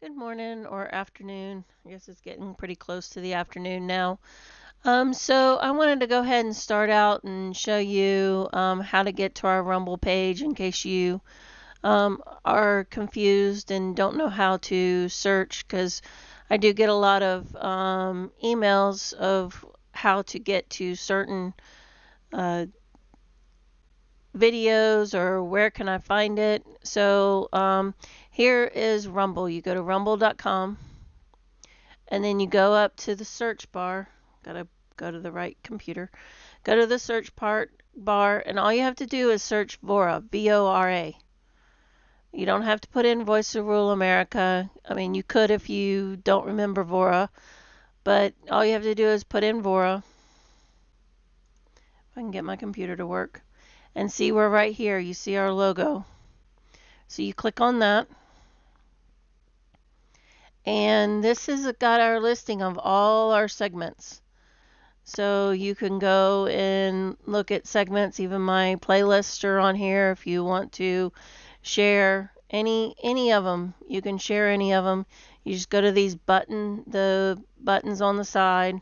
Good morning or afternoon. I guess it's getting pretty close to the afternoon now. So I wanted to go ahead and start out and show you how to get to our Rumble page in case you are confused and don't know how to search, because I do get a lot of emails of how to get to certain uh, videos or where can I find it. So here is Rumble. You go to rumble.com and then you go up to the search bar. Gotta go to the right computer. Go to the search bar, and all you have to do is search Vora, Vora. You don't have to put in Voice of Rural America. I mean, you could if you don't remember Vora, but all you have to do is put in Vora. If I can get my computer to work. And see, we're right here. You see our logo. So you click on that. And this has got our listing of all our segments. So you can go and look at segments. Even my playlists are on here. If you want to share any of them, you can share any of them. You just go to the buttons on the side.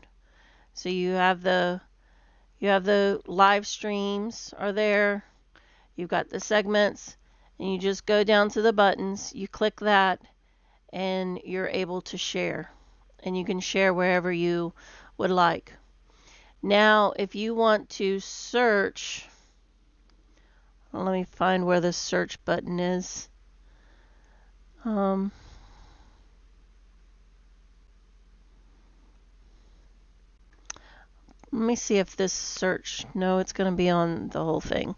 So you have the live streams are there. You've got the segments, and you just go down to the buttons. You click that, and you're able to share. And you can share wherever you would like. Now, if you want to search, let me find where the search button is. Let me see if this search, no, it's going to be on the whole thing.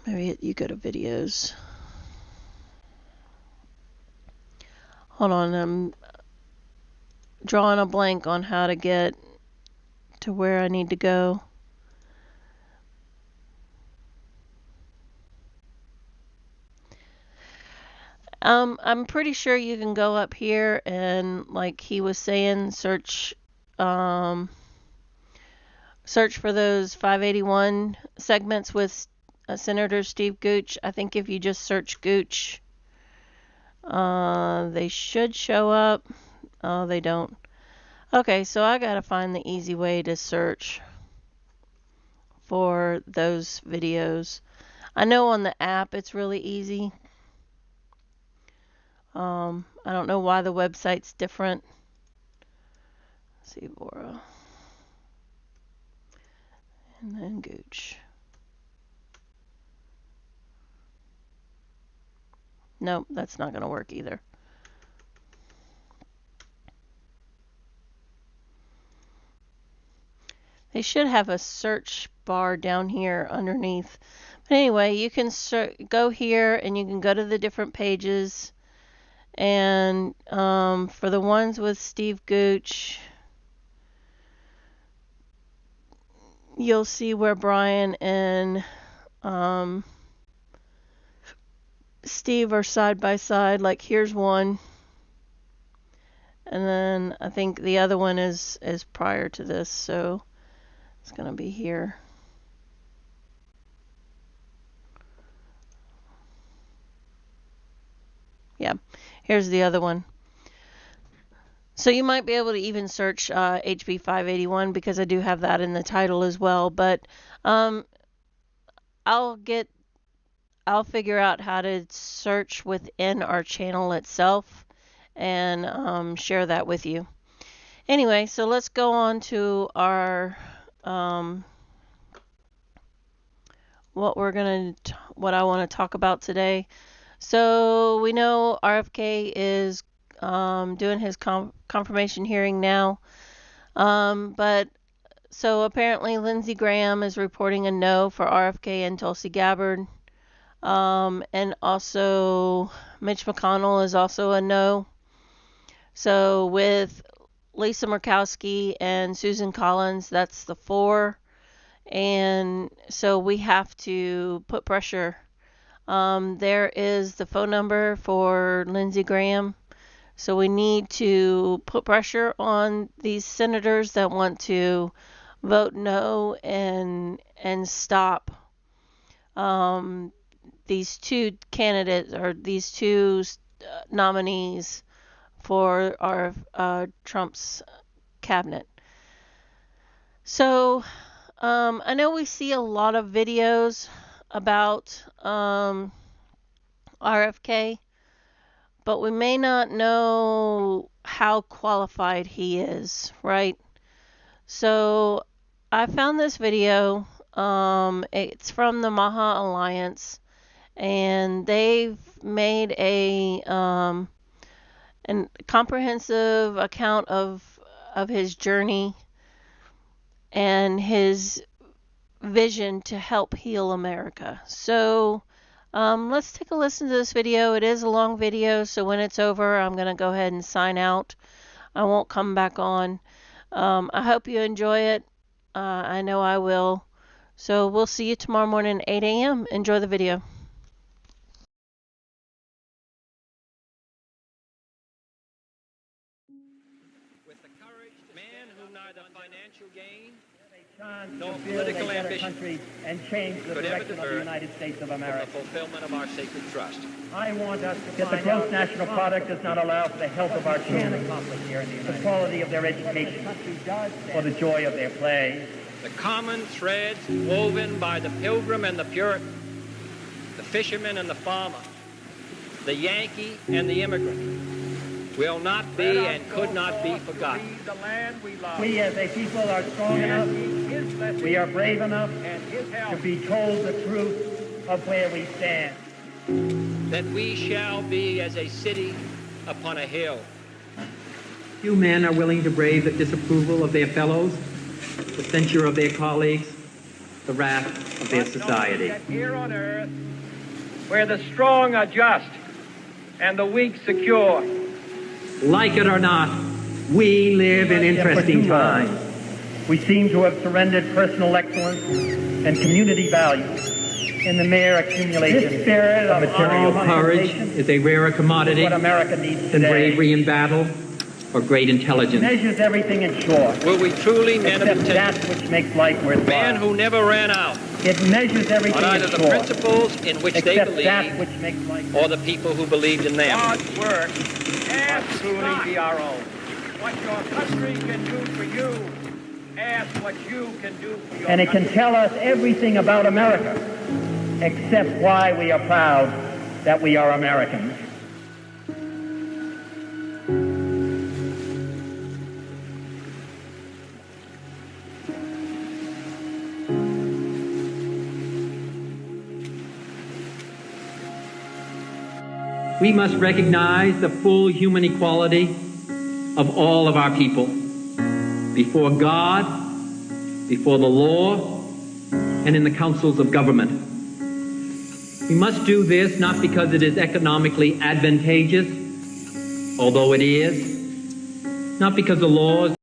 Maybe you go to videos. Hold on, I'm drawing a blank on how to get to where I need to go. I'm pretty sure you can go up here and, like he was saying, search for those 581 segments with Senator Steve Gooch. I think if you just search Gooch, they should show up. Oh, they don't. Okay, so I gotta find the easy way to search for those videos. I know on the app it's really easy. I don't know why the website's different. Let's see, Vora. And then Gooch. Nope, that's not going to work either. They should have a search bar down here underneath. But anyway, you can go here and you can go to the different pages. And for the ones with Steve Gooch, you'll see where Brian and Steve are side by side. Like here's one, and then I think the other one is prior to this, so it's gonna be here. Yeah, here's the other one. So you might be able to even search HB 581 because I do have that in the title as well. But I'll figure out how to search within our channel itself and share that with you. Anyway, so let's go on to our what I want to talk about today. So we know RFK is doing his confirmation hearing now, but so apparently Lindsey Graham is reporting a no for RFK and Tulsi Gabbard, and also Mitch McConnell is also a no. So with Lisa Murkowski and Susan Collins, that's the 4. And so we have to put pressure. There is the phone number for Lindsey Graham. So we need to put pressure on these senators that want to vote no and stop these two candidates or these two nominees for our Trump's cabinet. So I know we see a lot of videos about RFK, but we may not know how qualified he is, right? So I found this video. It's from the Maha Alliance, and they've made a comprehensive account of his journey and his vision to help heal America. So let's take a listen to this video. It is a long video, so when it's over, I'm going to go ahead and sign out. I won't come back on. I hope you enjoy it. I know I will. So we'll see you tomorrow morning at 8 a.m. Enjoy the video. With the courage to man who neither financial gain nor political ambition and change the direction of the United States of America. The fulfillment of our sacred trust. I want us to get the gross national product does not allow for the health of our children, the quality of their education, or the joy of their play. The common threads woven by the pilgrim and the Puritan, the fisherman and the farmer, the Yankee and the immigrant, will not be and could not be forgotten. We as a people are strong enough, we are brave enough to be told the truth of where we stand. That we shall be as a city upon a hill. Few men are willing to brave the disapproval of their fellows, the censure of their colleagues, the wrath of their society. Here on earth, where the strong are just and the weak secure. Like it or not, we live in interesting times. We seem to have surrendered personal excellence and community values in the mere accumulation of material Courage is a rarer commodity what America needs than today. bravery in battle or great intelligence. Measures everything in short. Will we truly men of Except that integrity, which makes life worthwhile. man who never ran out It measures everything on in either the short. principles in which they Except that believed which makes life or the people who believed in them. God's work can truly be our own. What your country can do for you, ask what you can do for your And it can tell us everything about America, except why we are proud that we are Americans. We must recognize the full human equality of all of our people before God, before the law, and in the councils of government. We must do this not because it is economically advantageous, although it is, not because the laws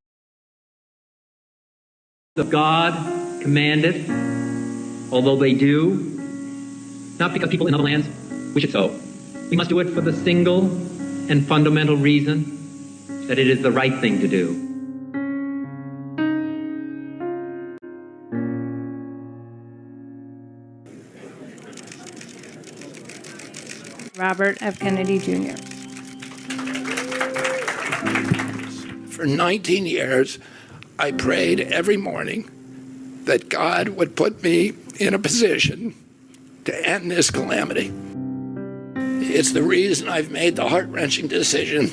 of God command it, although they do, not because people in other lands wish it so. We must do it for the single and fundamental reason that it is the right thing to do. Robert F. Kennedy Jr. For 19 years, I prayed every morning that God would put me in a position to end this calamity. It's the reason I've made the heart-wrenching decision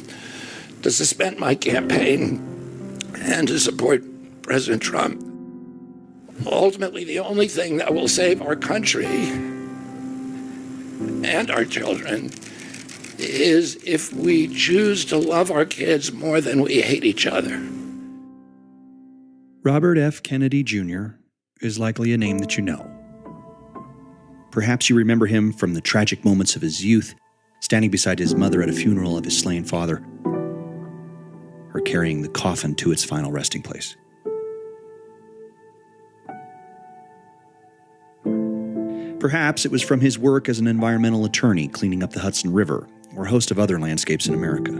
to suspend my campaign and to support President Trump. Ultimately, the only thing that will save our country and our children is if we choose to love our kids more than we hate each other. Robert F. Kennedy Jr. is likely a name that you know. Perhaps you remember him from the tragic moments of his youth, standing beside his mother at a funeral of his slain father, or carrying the coffin to its final resting place. Perhaps it was from his work as an environmental attorney cleaning up the Hudson River, or a host of other landscapes in America.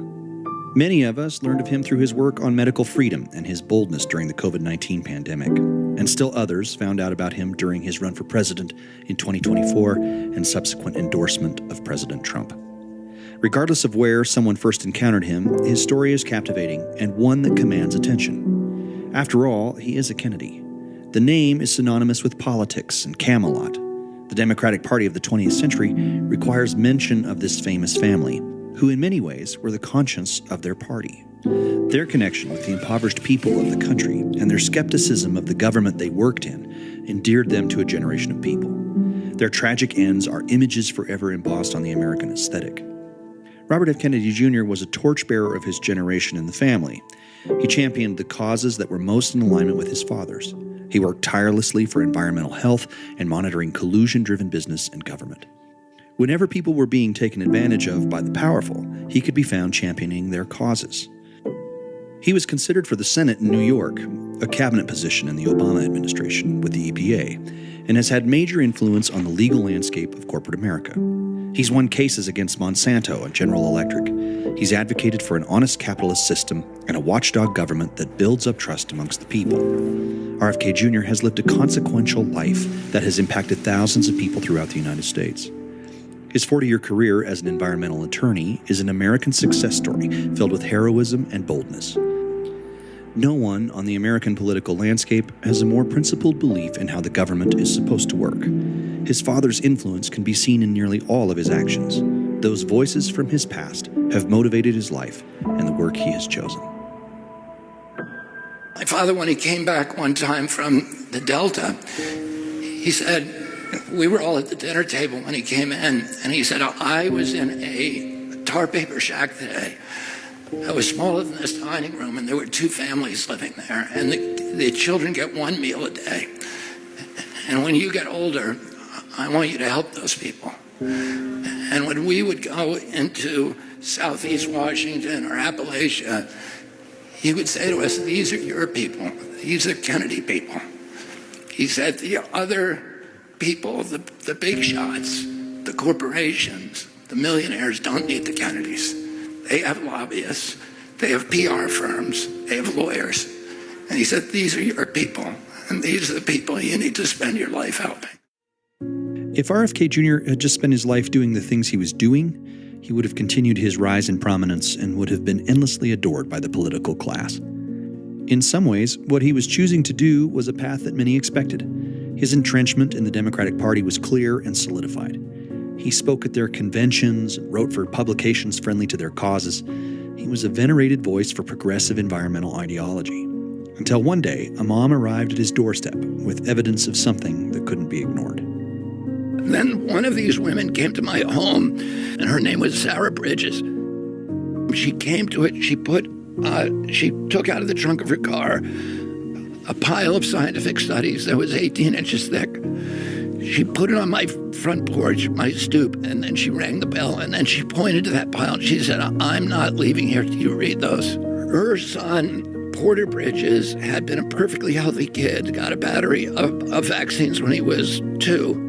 Many of us learned of him through his work on medical freedom and his boldness during the COVID-19 pandemic, and still others found out about him during his run for president in 2024 and subsequent endorsement of President Trump. Regardless of where someone first encountered him, his story is captivating and one that commands attention. After all, he is a Kennedy. The name is synonymous with politics and Camelot. The Democratic Party of the 20th century requires mention of this famous family, who in many ways were the conscience of their party. Their connection with the impoverished people of the country and their skepticism of the government they worked in endeared them to a generation of people. Their tragic ends are images forever embossed on the American aesthetic. Robert F. Kennedy Jr. was a torchbearer of his generation in the family. He championed the causes that were most in alignment with his father's. He worked tirelessly for environmental health and monitoring collusion-driven business and government. Whenever people were being taken advantage of by the powerful, he could be found championing their causes. He was considered for the Senate in New York, a cabinet position in the Obama administration with the EPA, and has had major influence on the legal landscape of corporate America. He's won cases against Monsanto and General Electric. He's advocated for an honest capitalist system and a watchdog government that builds up trust amongst the people. RFK Jr. has lived a consequential life that has impacted thousands of people throughout the United States. His 40-year career as an environmental attorney is an American success story filled with heroism and boldness. No one on the American political landscape has a more principled belief in how the government is supposed to work. His father's influence can be seen in nearly all of his actions. Those voices from his past have motivated his life and the work he has chosen. My father, when he came back one time from the Delta, he said, we were all at the dinner table when he came in, and he said, I was in a tar paper shack today. It was smaller than this dining room, and there were 2 families living there, and the children get 1 meal a day. And when you get older, I want you to help those people. And when we would go into Southeast Washington or Appalachia, he would say to us, these are your people. These are Kennedy people. He said, the other people, the big shots, the corporations, the millionaires don't need the Kennedys. They have lobbyists. They have PR firms. They have lawyers. And he said, these are your people. And these are the people you need to spend your life helping. If RFK Jr. had just spent his life doing the things he was doing, he would have continued his rise in prominence and would have been endlessly adored by the political class. In some ways, what he was choosing to do was a path that many expected. His entrenchment in the Democratic Party was clear and solidified. He spoke at their conventions, wrote for publications friendly to their causes. He was a venerated voice for progressive environmental ideology. Until one day, a mom arrived at his doorstep with evidence of something that couldn't be ignored. Then one of these women came to my home, and her name was Sarah Bridges. She came to it, she took out of the trunk of her car a pile of scientific studies that was 18 inches thick. She put it on my front porch, my stoop, and then she rang the bell, and then she pointed to that pile, and she said, I'm not leaving here till you read those. Her son, Porter Bridges, had been a perfectly healthy kid, got a battery of vaccines when he was 2,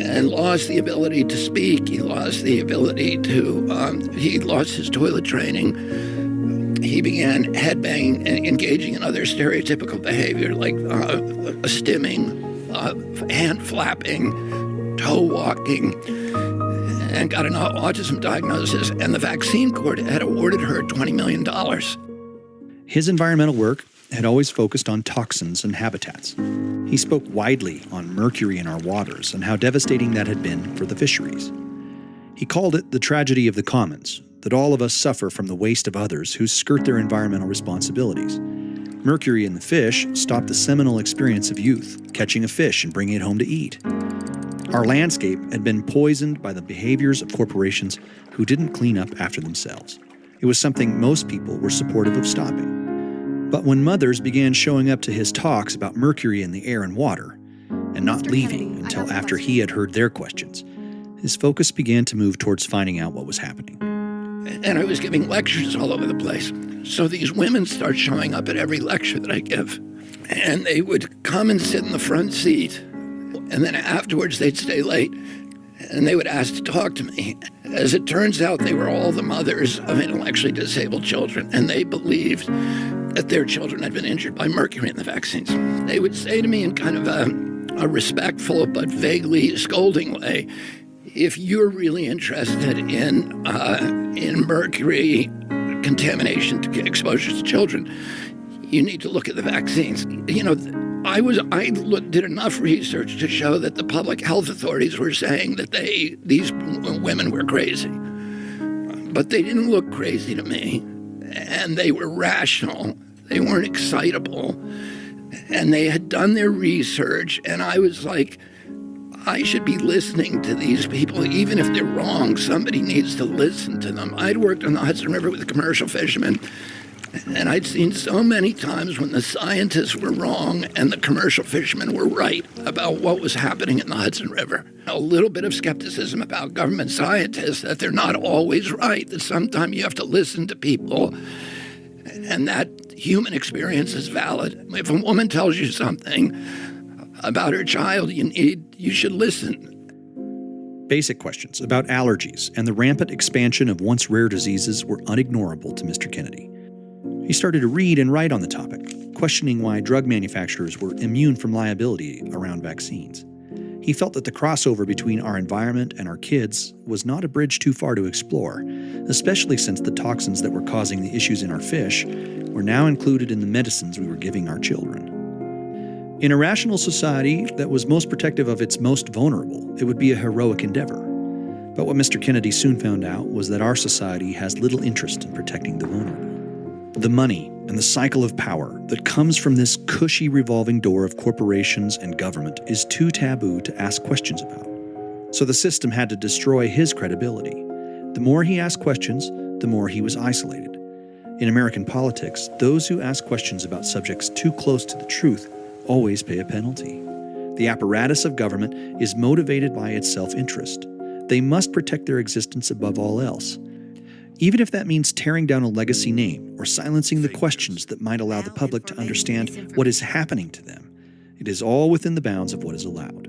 and lost the ability to speak. He lost the ability to, he lost his toilet training. He began headbanging and engaging in other stereotypical behavior like stimming, hand flapping, toe walking, and got an autism diagnosis. And the vaccine court had awarded her $20 million. His environmental work had always focused on toxins and habitats. He spoke widely on mercury in our waters and how devastating that had been for the fisheries. He called it the tragedy of the commons, that all of us suffer from the waste of others who skirt their environmental responsibilities. Mercury in the fish stopped the seminal experience of youth, catching a fish and bringing it home to eat. Our landscape had been poisoned by the behaviors of corporations who didn't clean up after themselves. It was something most people were supportive of stopping. But when mothers began showing up to his talks about mercury in the air and water, and not leaving until after he had heard their questions, his focus began to move towards finding out what was happening. And I was giving lectures all over the place. So these women start showing up at every lecture that I give. And they would come and sit in the front seat. And then afterwards, they'd stay late. And they would ask to talk to me. As it turns out, they were all the mothers of intellectually disabled children. And they believed that their children had been injured by mercury in the vaccines. They would say to me in kind of a respectful but vaguely scolding way, if you're really interested in mercury contamination exposure to children, you need to look at the vaccines. You know, I did enough research to show that the public health authorities were saying that these women were crazy. But they didn't look crazy to me, and they were rational. They weren't excitable, and they had done their research, and I was like, I should be listening to these people. Even if they're wrong, somebody needs to listen to them. I'd worked on the Hudson River with commercial fishermen, and I'd seen so many times when the scientists were wrong and the commercial fishermen were right about what was happening in the Hudson River. A little bit of skepticism about government scientists, that they're not always right, that sometimes you have to listen to people, and that human experience is valid. If a woman tells you something about her child, you should listen. Basic questions about allergies and the rampant expansion of once rare diseases were unignorable to Mr. Kennedy. He started to read and write on the topic, questioning why drug manufacturers were immune from liability around vaccines. He felt that the crossover between our environment and our kids was not a bridge too far to explore, especially since the toxins that were causing the issues in our fish were now included in the medicines we were giving our children. In a rational society that was most protective of its most vulnerable, it would be a heroic endeavor. But what Mr. Kennedy soon found out was that our society has little interest in protecting the vulnerable. The money and the cycle of power that comes from this cushy revolving door of corporations and government is too taboo to ask questions about. So the system had to destroy his credibility. The more he asked questions, the more he was isolated. In American politics, those who ask questions about subjects too close to the truth always pay a penalty. The apparatus of government is motivated by its self-interest. They must protect their existence above all else, even if that means tearing down a legacy name or silencing the questions that might allow the public to understand what is happening to them. It is all within the bounds of what is allowed.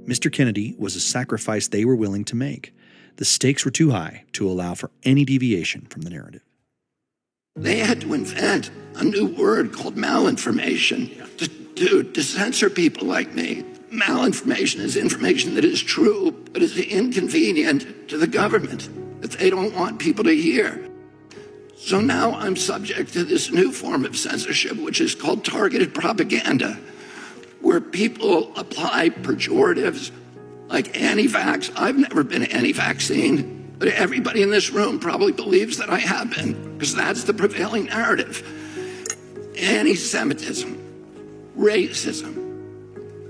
Mr. Kennedy was a sacrifice they were willing to make. The stakes were too high to allow for any deviation from the narrative. They had to invent a new word called malinformation to censor people like me. Malinformation is information that is true, but is inconvenient to the government, that they don't want people to hear. So now I'm subject to this new form of censorship, which is called targeted propaganda, where people apply pejoratives like anti-vax. I've never been anti-vaccine, but everybody in this room probably believes that I have been, because that's the prevailing narrative. Anti-Semitism, racism.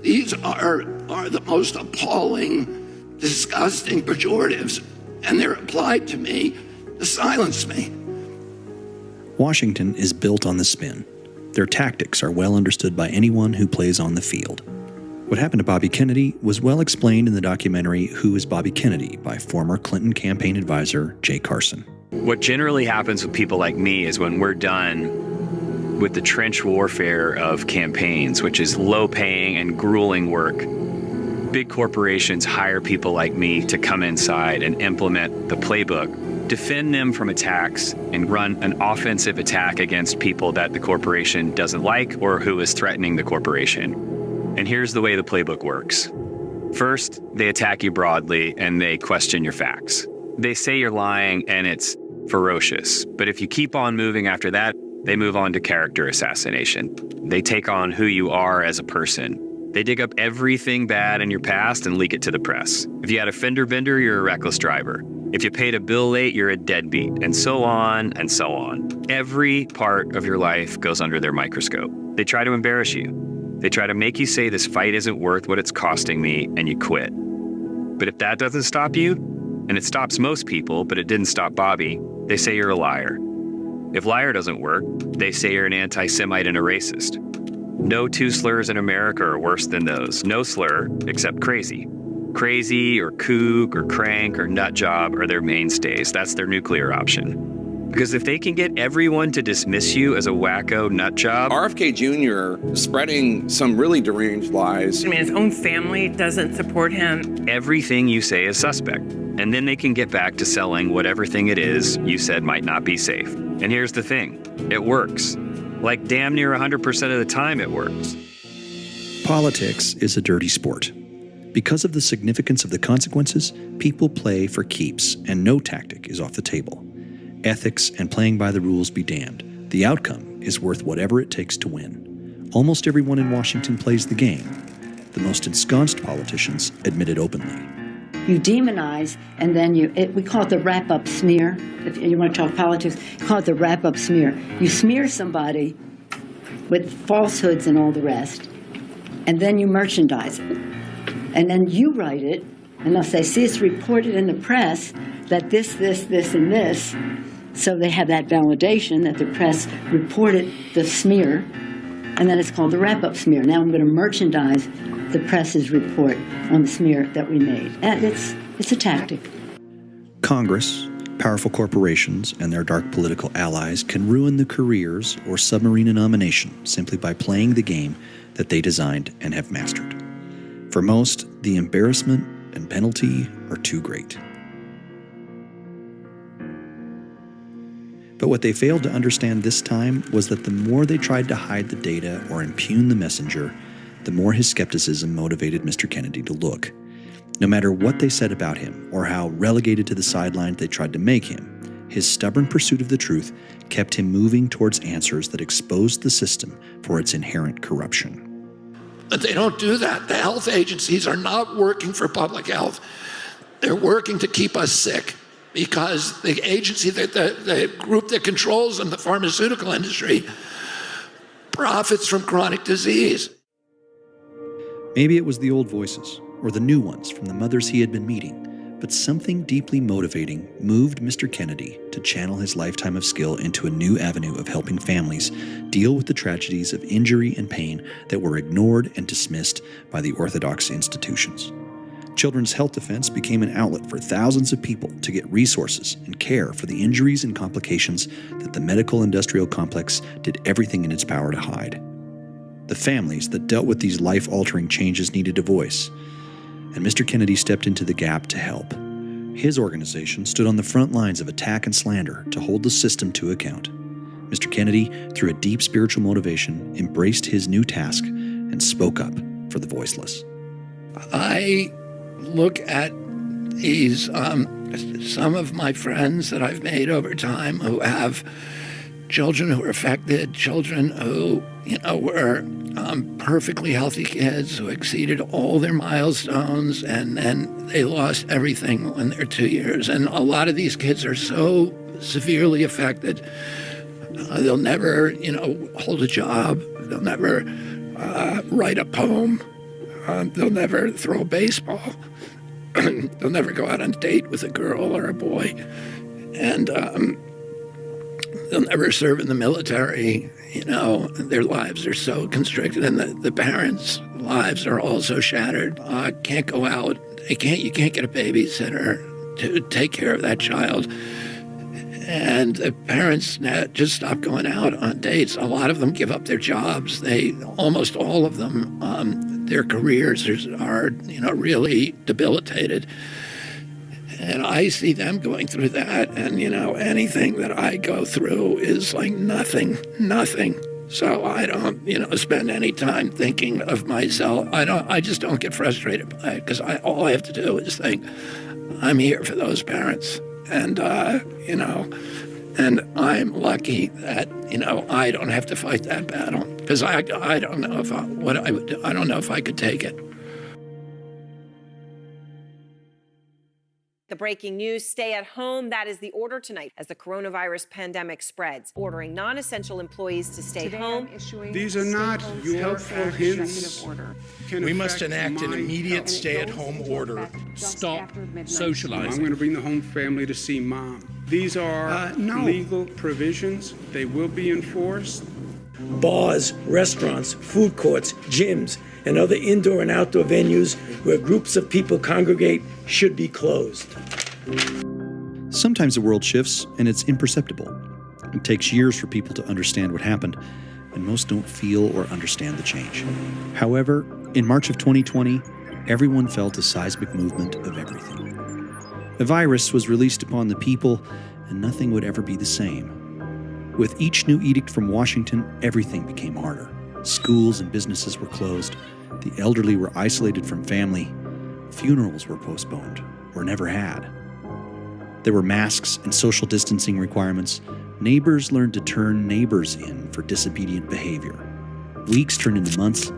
These are the most appalling, disgusting pejoratives, and they're applied to me to silence me. Washington is built on the spin. Their tactics are well understood by anyone who plays on the field. What happened to Bobby Kennedy was well explained in the documentary Who is Bobby Kennedy by former Clinton campaign advisor Jay Carson. What generally happens with people like me is when we're done with the trench warfare of campaigns, which is low-paying and grueling work, big corporations hire people like me to come inside and implement the playbook, defend them from attacks, and run an offensive attack against people that the corporation doesn't like or who is threatening the corporation. And here's the way the playbook works. First, they attack you broadly and they question your facts. They say you're lying and it's ferocious. But if you keep on moving after that, they move on to character assassination. They take on who you are as a person. They dig up everything bad in your past and leak it to the press. If you had a fender bender, you're a reckless driver. If you paid a bill late, you're a deadbeat, and so on and so on. Every part of your life goes under their microscope. They try to embarrass you. They try to make you say this fight isn't worth what it's costing me, and you quit. But if that doesn't stop you, and it stops most people, but it didn't stop Bobby, they say you're a liar. If liar doesn't work, they say you're an anti-Semite and a racist. No two slurs in America are worse than those. No slur except crazy. Crazy or kook or crank or nut job are their mainstays. That's their nuclear option. Because if they can get everyone to dismiss you as a wacko nut job... RFK Jr. spreading some really deranged lies. I mean, his own family doesn't support him. Everything you say is suspect. And then they can get back to selling whatever thing it is you said might not be safe. And here's the thing. It works. Like damn near 100% of the time it works. Politics is a dirty sport. Because of the significance of the consequences, people play for keeps, and no tactic is off the table. Ethics and playing by the rules be damned. The outcome is worth whatever it takes to win. Almost everyone in Washington plays the game. The most ensconced politicians admit it openly. You demonize, and then we call it the wrap-up smear. If you want to talk politics, you call it the wrap-up smear. You smear somebody with falsehoods and all the rest, and then you merchandise it. And then you write it, and they'll say, see, it's reported in the press that this, and this. So they have that validation that the press reported the smear, and then it's called the wrap-up smear. Now I'm going to merchandise the press's report on the smear that we made. And it's a tactic. Congress, powerful corporations, and their dark political allies can ruin the careers or submarine a nomination simply by playing the game that they designed and have mastered. For most, the embarrassment and penalty are too great. But what they failed to understand this time was that the more they tried to hide the data or impugn the messenger, the more his skepticism motivated Mr. Kennedy to look. No matter what they said about him or how relegated to the sidelines they tried to make him, his stubborn pursuit of the truth kept him moving towards answers that exposed the system for its inherent corruption. But they don't do that. The health agencies are not working for public health. They're working to keep us sick because the agency, the group that controls them, the pharmaceutical industry, profits from chronic disease. Maybe it was the old voices or the new ones from the mothers he had been meeting, but something deeply motivating moved Mr. Kennedy to channel his lifetime of skill into a new avenue of helping families deal with the tragedies of injury and pain that were ignored and dismissed by the orthodox institutions. Children's Health Defense became an outlet for thousands of people to get resources and care for the injuries and complications that the medical industrial complex did everything in its power to hide. The families that dealt with these life-altering changes needed a voice, and Mr. Kennedy stepped into the gap to help. His organization stood on the front lines of attack and slander to hold the system to account. Mr. Kennedy, through a deep spiritual motivation, embraced his new task and spoke up for the voiceless. I look at these, some of my friends that I've made over time who have children who are affected, children who, were perfectly healthy kids who exceeded all their milestones, and then they lost everything when they're 2 years. And a lot of these kids are so severely affected. They'll never, hold a job. They'll never write a poem. They'll never throw a baseball. They'll never go out on a date with a girl or a boy. And they'll never serve in the military. Their lives are so constricted, and the parents' lives are also shattered. Can't go out. You can't get a babysitter to take care of that child. And the parents just stop going out on dates. A lot of them give up their jobs. Almost all of them, their careers are really debilitated. And I see them going through that, and anything that I go through is like nothing. So I don't spend any time thinking of myself. I just don't get frustrated by it, because all I have to do is think, I'm here for those parents, and and I'm lucky that I don't have to fight that battle, because I don't know what I would do. I don't know if I could take it. The breaking news, stay at home. That is the order tonight as the coronavirus pandemic spreads, ordering non-essential employees to stay home. These are not helpful hints. We must enact an immediate stay-at-home order. Stop socializing. I'm going to bring the home family to see mom. These are legal provisions. They will be enforced. Bars, restaurants, food courts, gyms, and other indoor and outdoor venues where groups of people congregate should be closed. Sometimes the world shifts and it's imperceptible. It takes years for people to understand what happened, and most don't feel or understand the change. However, in March of 2020, everyone felt a seismic movement of everything. A virus was released upon the people, and nothing would ever be the same. With each new edict from Washington, everything became harder. Schools and businesses were closed. The elderly were isolated from family. Funerals were postponed or never had. There were masks and social distancing requirements. Neighbors learned to turn neighbors in for disobedient behavior. Weeks turned into months,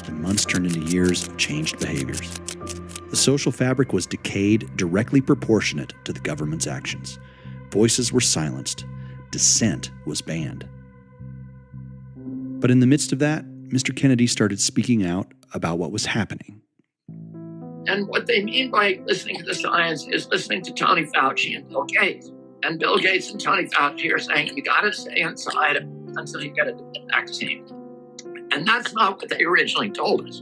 and months turned into years of changed behaviors. The social fabric was decayed, directly proportionate to the government's actions. Voices were silenced. Dissent was banned. But in the midst of that, Mr. Kennedy started speaking out about what was happening. And what they mean by listening to the science is listening to Tony Fauci and Bill Gates. And Bill Gates and Tony Fauci are saying, you got to stay inside until you get a vaccine. And that's not what they originally told us.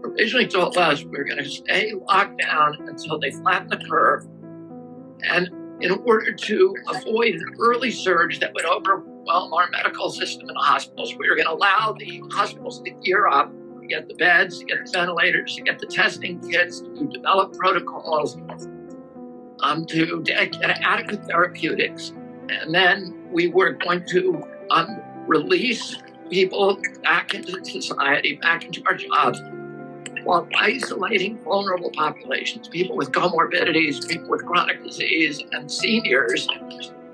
Originally told us we were going to stay locked down until they flatten the curve. And in order to avoid an early surge that would overwhelm our medical system and hospitals, we were going to allow the hospitals to gear up, to get the beds, to get the ventilators, to get the testing kits, to develop protocols, to get adequate therapeutics. And then we were going to release people back into society, back into our jobs, while isolating vulnerable populations, people with comorbidities, people with chronic disease, and seniors,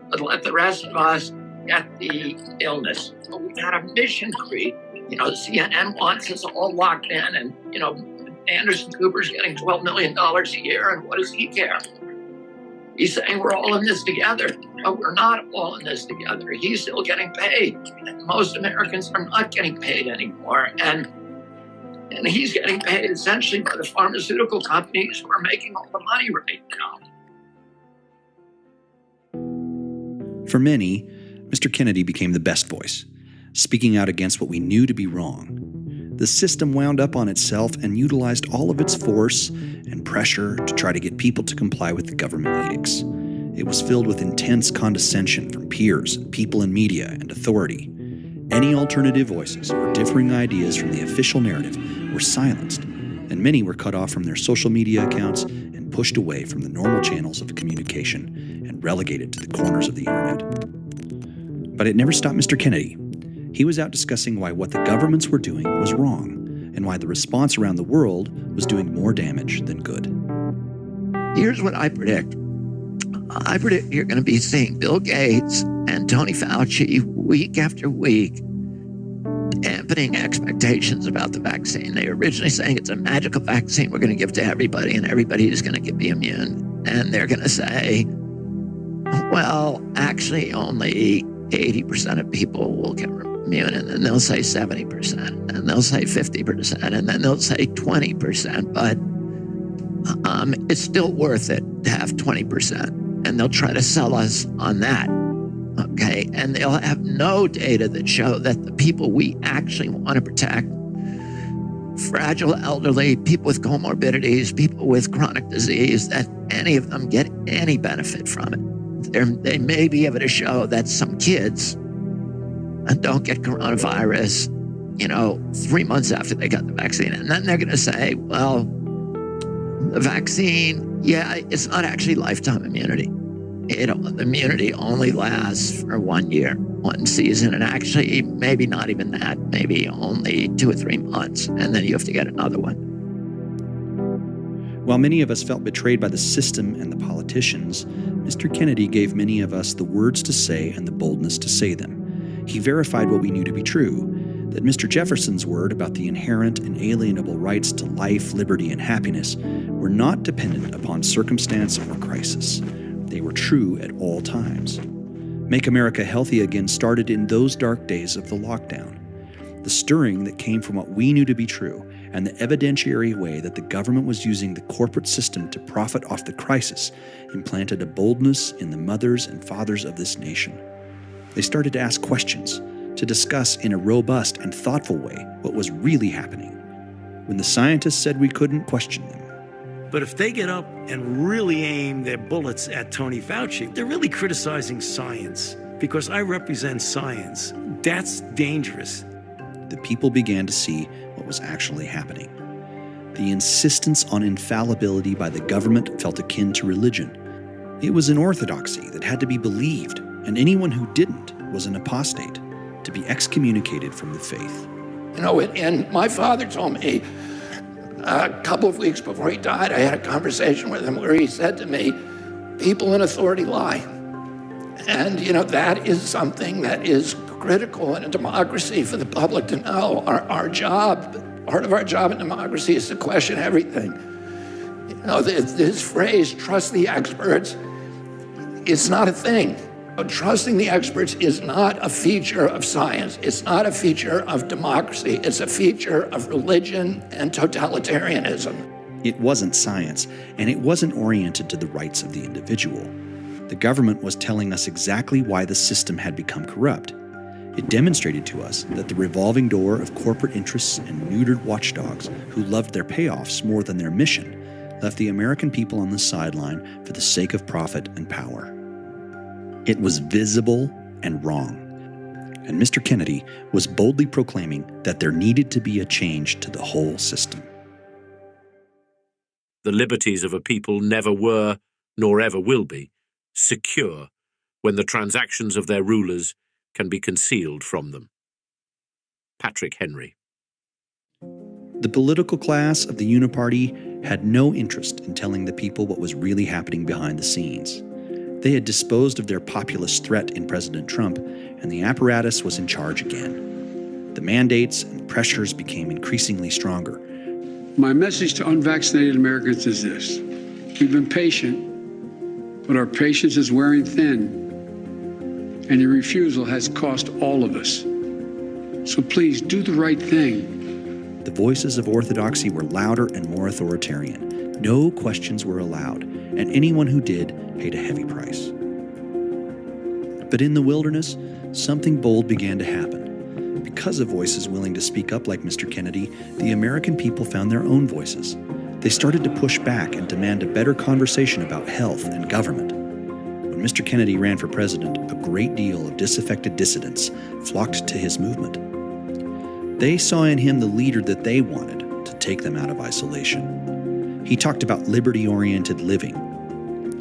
but let the rest of us get the illness. So we had a mission creep. CNN wants us all locked in, and, Anderson Cooper's getting $12 million a year, and what does he care? He's saying we're all in this together, but we're not all in this together. He's still getting paid. Most Americans are not getting paid anymore, and he's getting paid essentially by the pharmaceutical companies who are making all the money right now. For many, Mr. Kennedy became the best voice, speaking out against what we knew to be wrong. The system wound up on itself and utilized all of its force and pressure to try to get people to comply with the government edicts. It was filled with intense condescension from peers, people in media, and authority. Any alternative voices or differing ideas from the official narrative were silenced, and many were cut off from their social media accounts and pushed away from the normal channels of communication and relegated to the corners of the internet. But it never stopped Mr. Kennedy. He was out discussing why what the governments were doing was wrong, and why the response around the world was doing more damage than good. Here's what I predict. I predict you're going to be seeing Bill Gates and Tony Fauci week after week dampening expectations about the vaccine. They were originally saying it's a magical vaccine we're going to give to everybody, and everybody is going to be immune. And they're going to say, well, actually only 80% of people will get immune, and then they'll say 70%, and they'll say 50%, and then they'll say 20%, but it's still worth it to have 20%, and they'll try to sell us on that, okay? And they'll have no data that show that the people we actually want to protect, fragile elderly, people with comorbidities, people with chronic disease, that any of them get any benefit from it. They may be able to show that some kids don't get coronavirus, 3 months after they got the vaccine. And then they're going to say, well, the vaccine, it's not actually lifetime immunity. The immunity only lasts for 1 year, one season, and actually maybe not even that, maybe only 2 or 3 months, and then you have to get another one. While many of us felt betrayed by the system and the politicians, Mr. Kennedy gave many of us the words to say and the boldness to say them. He verified what we knew to be true, that Mr. Jefferson's word about the inherent and alienable rights to life, liberty, and happiness were not dependent upon circumstance or crisis. They were true at all times. Make America Healthy Again started in those dark days of the lockdown. The stirring that came from what we knew to be true and the evidentiary way that the government was using the corporate system to profit off the crisis implanted a boldness in the mothers and fathers of this nation. They started to ask questions, to discuss in a robust and thoughtful way what was really happening. When the scientists said we couldn't, question them. But if they get up and really aim their bullets at Tony Fauci, they're really criticizing science, because I represent science. That's dangerous. The people began to see what was actually happening. The insistence on infallibility by the government felt akin to religion. It was an orthodoxy that had to be believed, and anyone who didn't was an apostate, to be excommunicated from the faith. And my father told me, A couple of weeks before he died, I had a conversation with him where he said to me, people in authority lie. And, that is something that is critical in a democracy for the public to know. Our job, part of our job in democracy is to question everything. This phrase, trust the experts, it's not a thing. Trusting the experts is not a feature of science. It's not a feature of democracy. It's a feature of religion and totalitarianism. It wasn't science, and it wasn't oriented to the rights of the individual. The government was telling us exactly why the system had become corrupt. It demonstrated to us that the revolving door of corporate interests and neutered watchdogs who loved their payoffs more than their mission left the American people on the sideline for the sake of profit and power. It was visible and wrong. And Mr. Kennedy was boldly proclaiming that there needed to be a change to the whole system. The liberties of a people never were, nor ever will be, secure when the transactions of their rulers can be concealed from them. Patrick Henry. The political class of the Uniparty had no interest in telling the people what was really happening behind the scenes. They had disposed of their populist threat in President Trump, and the apparatus was in charge again. The mandates and pressures became increasingly stronger. My message to unvaccinated Americans is this. We've been patient, but our patience is wearing thin, and your refusal has cost all of us. So please do the right thing. The voices of orthodoxy were louder and more authoritarian. No questions were allowed, and anyone who did paid a heavy price. But in the wilderness, something bold began to happen. Because of voices willing to speak up like Mr. Kennedy, the American people found their own voices. They started to push back and demand a better conversation about health and government. When Mr. Kennedy ran for president, a great deal of disaffected dissidents flocked to his movement. They saw in him the leader that they wanted to take them out of isolation. He talked about liberty-oriented living.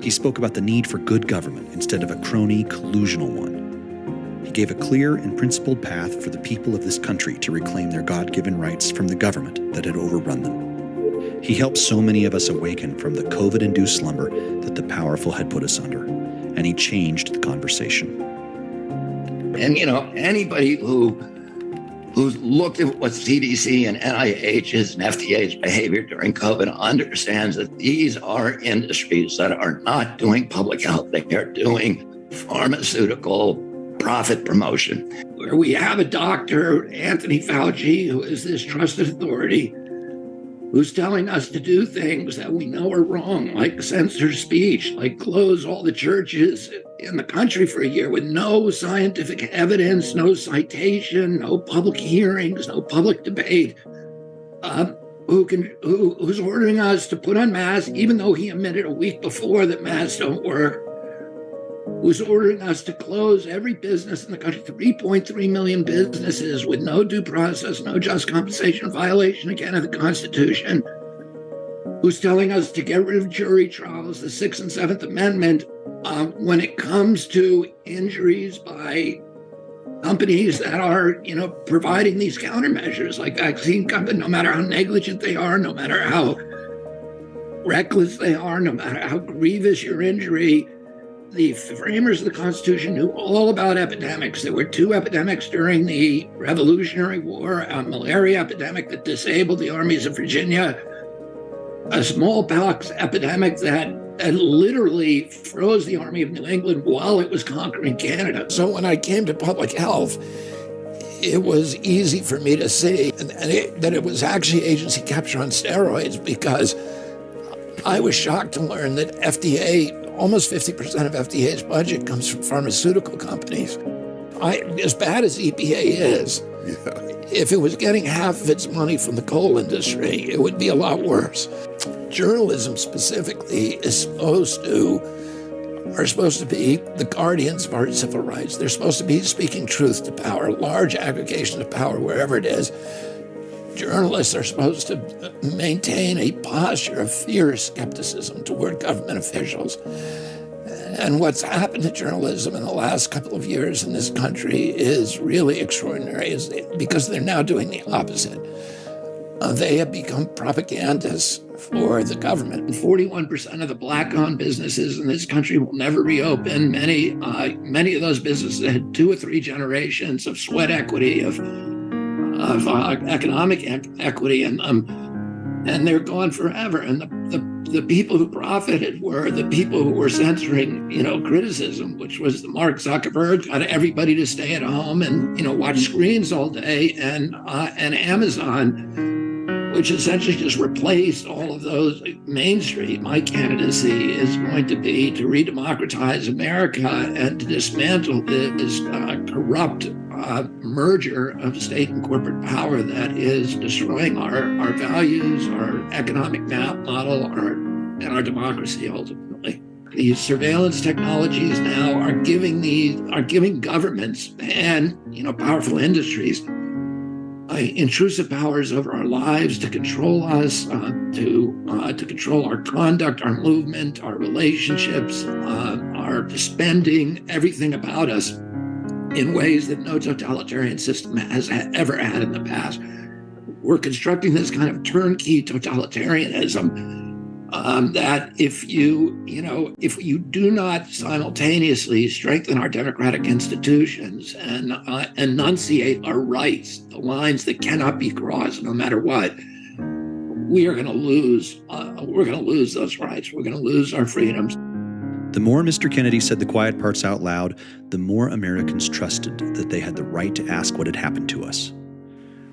He spoke about the need for good government instead of a crony, collusional one. He gave a clear and principled path for the people of this country to reclaim their God-given rights from the government that had overrun them. He helped so many of us awaken from the COVID-induced slumber that the powerful had put us under, and he changed the conversation. And, anybody who's looked at what CDC and NIH's and FDA's behavior during COVID understands that these are industries that are not doing public health. They are doing pharmaceutical profit promotion. Where we have a doctor, Anthony Fauci, who is this trusted authority, who's telling us to do things that we know are wrong, like censor speech, like close all the churches in the country for a year with no scientific evidence, no citation, no public hearings, no public debate, who's ordering us to put on masks, even though he admitted a week before that masks don't work, who's ordering us to close every business in the country, 3.3 million businesses with no due process, no just compensation, violation again of the Constitution, who's telling us to get rid of jury trials, the 6th and 7th Amendment, when it comes to injuries by companies that are, providing these countermeasures, like vaccine companies, no matter how negligent they are, no matter how reckless they are, no matter how grievous your injury, the framers of the Constitution knew all about epidemics. There were 2 epidemics during the Revolutionary War, a malaria epidemic that disabled the armies of Virginia, a smallpox epidemic that literally froze the Army of New England while it was conquering Canada. So when I came to public health, it was easy for me to see that it was actually agency capture on steroids, because I was shocked to learn that almost 50% of FDA's budget comes from pharmaceutical companies. As bad as EPA is, if it was getting half of its money from the coal industry, it would be a lot worse. Journalism specifically are supposed to be the guardians of our civil rights. They're supposed to be speaking truth to power, large aggregations of power, wherever it is. Journalists are supposed to maintain a posture of fierce skepticism toward government officials. And what's happened to journalism in the last couple of years in this country is really extraordinary, because they're now doing the opposite. They have become propagandists for the government. 41% of the black-owned businesses in this country will never reopen. Many of those businesses had 2 or 3 generations of sweat equity, of economic equity in them, and they're gone forever. And the people who profited were the people who were censoring, criticism, which was the Mark Zuckerberg got everybody to stay at home and watch screens all day, and Amazon, which essentially just replaced all of those. Main Street, my candidacy is going to be to redemocratize America and to dismantle this corrupt merger of state and corporate power that is destroying our values, our economic model, and our democracy ultimately. These surveillance technologies now are giving governments and powerful industries intrusive powers over our lives to control us, to control our conduct, our movement, our relationships, our spending, everything about us in ways that no totalitarian system has ever had in the past. We're constructing this kind of turnkey totalitarianism that if you do not simultaneously strengthen our democratic institutions and enunciate our rights, the lines that cannot be crossed no matter what, we are going to lose. We're going to lose those rights. We're going to lose our freedoms. The more Mr. Kennedy said the quiet parts out loud, the more Americans trusted that they had the right to ask what had happened to us.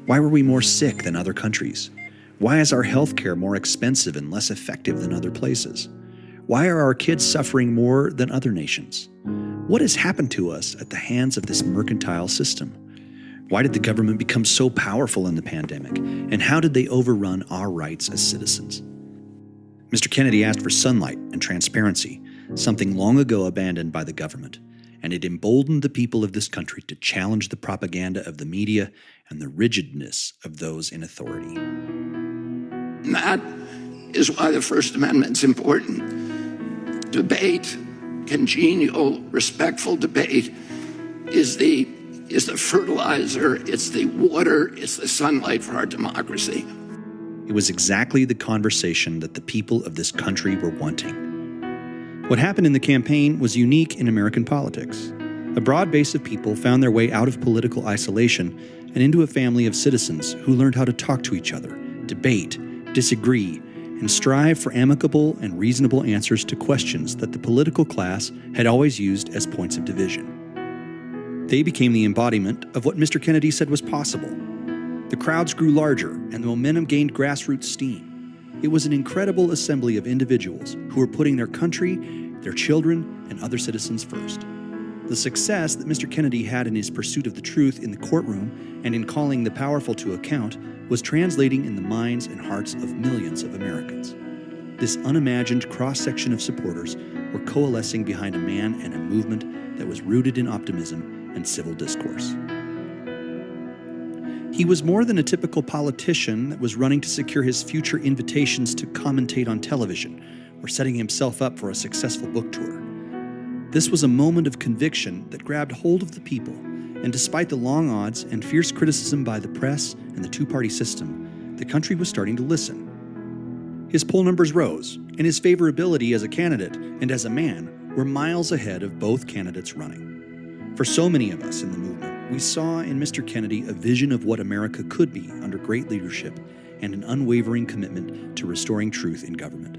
Why were we more sick than other countries? Why is our health care more expensive and less effective than other places? Why are our kids suffering more than other nations? What has happened to us at the hands of this mercantile system? Why did the government become so powerful in the pandemic? And how did they overrun our rights as citizens? Mr. Kennedy asked for sunlight and transparency, something long ago abandoned by the government, and it emboldened the people of this country to challenge the propaganda of the media and the rigidness of those in authority. And that is why the First Amendment's important. Debate, congenial, respectful debate is the fertilizer, it's the water, it's the sunlight for our democracy. It was exactly the conversation that the people of this country were wanting. What happened in the campaign was unique in American politics. A broad base of people found their way out of political isolation and into a family of citizens who learned how to talk to each other, debate, disagree, and strive for amicable and reasonable answers to questions that the political class had always used as points of division. They became the embodiment of what Mr. Kennedy said was possible. The crowds grew larger, and the momentum gained grassroots steam. It was an incredible assembly of individuals who were putting their country, their children, and other citizens first. The success that Mr. Kennedy had in his pursuit of the truth in the courtroom and in calling the powerful to account was translating in the minds and hearts of millions of Americans. This unimagined cross-section of supporters were coalescing behind a man and a movement that was rooted in optimism and civil discourse. He was more than a typical politician that was running to secure his future invitations to commentate on television or setting himself up for a successful book tour. This was a moment of conviction that grabbed hold of the people, and despite the long odds and fierce criticism by the press and the two-party system, the country was starting to listen. His poll numbers rose, and his favorability as a candidate and as a man were miles ahead of both candidates running. For so many of us in the movement, we saw in Mr. Kennedy a vision of what America could be under great leadership and an unwavering commitment to restoring truth in government.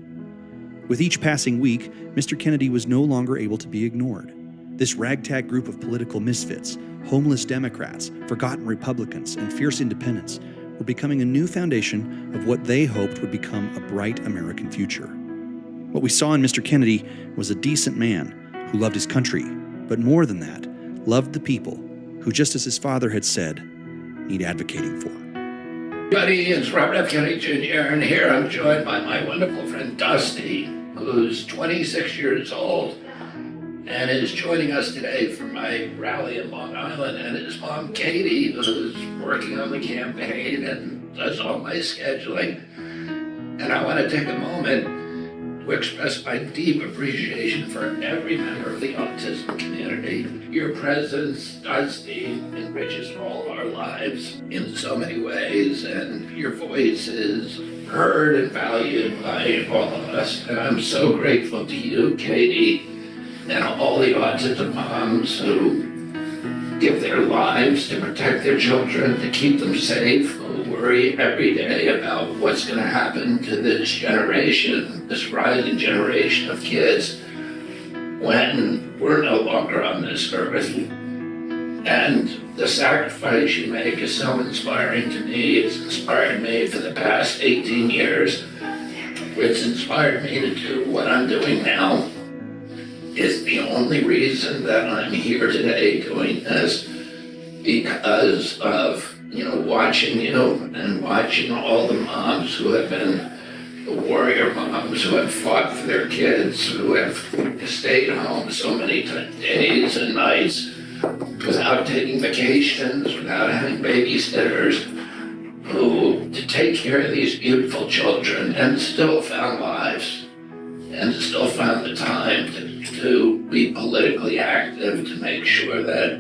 With each passing week, Mr. Kennedy was no longer able to be ignored. This ragtag group of political misfits, homeless Democrats, forgotten Republicans, and fierce independents were becoming a new foundation of what they hoped would become a bright American future. What we saw in Mr. Kennedy was a decent man who loved his country, but more than that, loved the people who, just as his father had said, need advocating for. Buddy, it's Robert F. Kennedy Jr., and here I'm joined by my wonderful friend Dusty, who's 26 years old and is joining us today for my rally in Long Island, and his mom, Katie, who's working on the campaign and does all my scheduling. And I want to take a moment to express my deep appreciation for every member of the autism community. Your presence, Dusty, enriches all of our lives in so many ways, and your voice is heard and valued by all of us. And I'm so grateful to you, Katie, and all the autism moms who give their lives to protect their children, to keep them safe, who worry every day about what's going to happen to this generation, this rising generation of kids, when we're no longer on this earth. And the sacrifice you make is so inspiring to me. It's inspired me for the past 18 years. It's inspired me to do what I'm doing now. It's the only reason that I'm here today doing this, because of, watching you and watching all the moms who have been the warrior moms who have fought for their kids, who have stayed home so many days and nights without taking vacations, without having babysitters, who to take care of these beautiful children and still found lives and still found the time to be politically active, to make sure that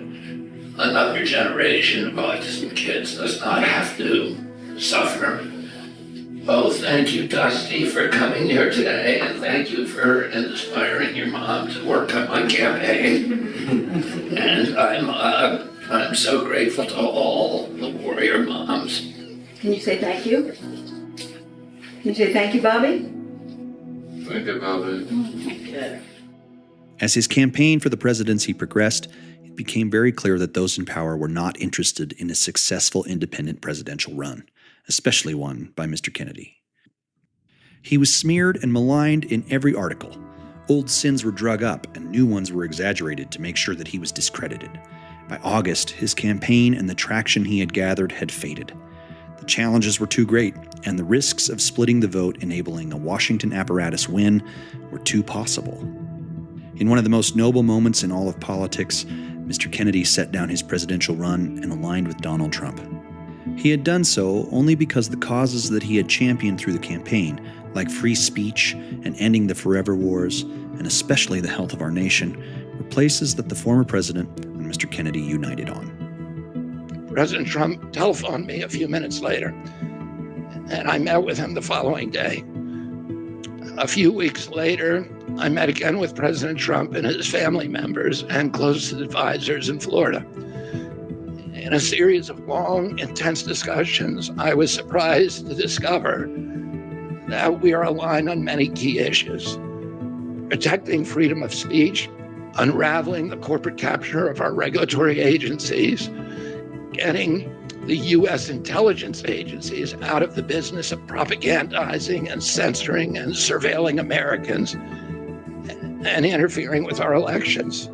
another generation of autism kids does not have to suffer. Oh, thank you, Dusty, for coming here today, and thank you for inspiring your mom to work on my campaign. And I'm so grateful to all the warrior moms. Can you say thank you? Can you say thank you, Bobby? Thank you, Bobby. Okay. As his campaign for the presidency progressed, it became very clear that those in power were not interested in a successful independent presidential run, especially one by Mr. Kennedy. He was smeared and maligned in every article. Old sins were drug up and new ones were exaggerated to make sure that he was discredited. By August, his campaign and the traction he had gathered had faded. The challenges were too great, and the risks of splitting the vote enabling a Washington apparatus win were too possible. In one of the most noble moments in all of politics, Mr. Kennedy set down his presidential run and aligned with Donald Trump. He had done so only because the causes that he had championed through the campaign, like free speech and ending the forever wars, and especially the health of our nation, were places that the former president and Mr. Kennedy united on. President Trump telephoned me a few minutes later, and I met with him the following day. A few weeks later, I met again with President Trump and his family members and closest advisors in Florida. In a series of long, intense discussions, I was surprised to discover that we are aligned on many key issues: protecting freedom of speech, unraveling the corporate capture of our regulatory agencies, getting the U.S. intelligence agencies out of the business of propagandizing and censoring and surveilling Americans and interfering with our elections,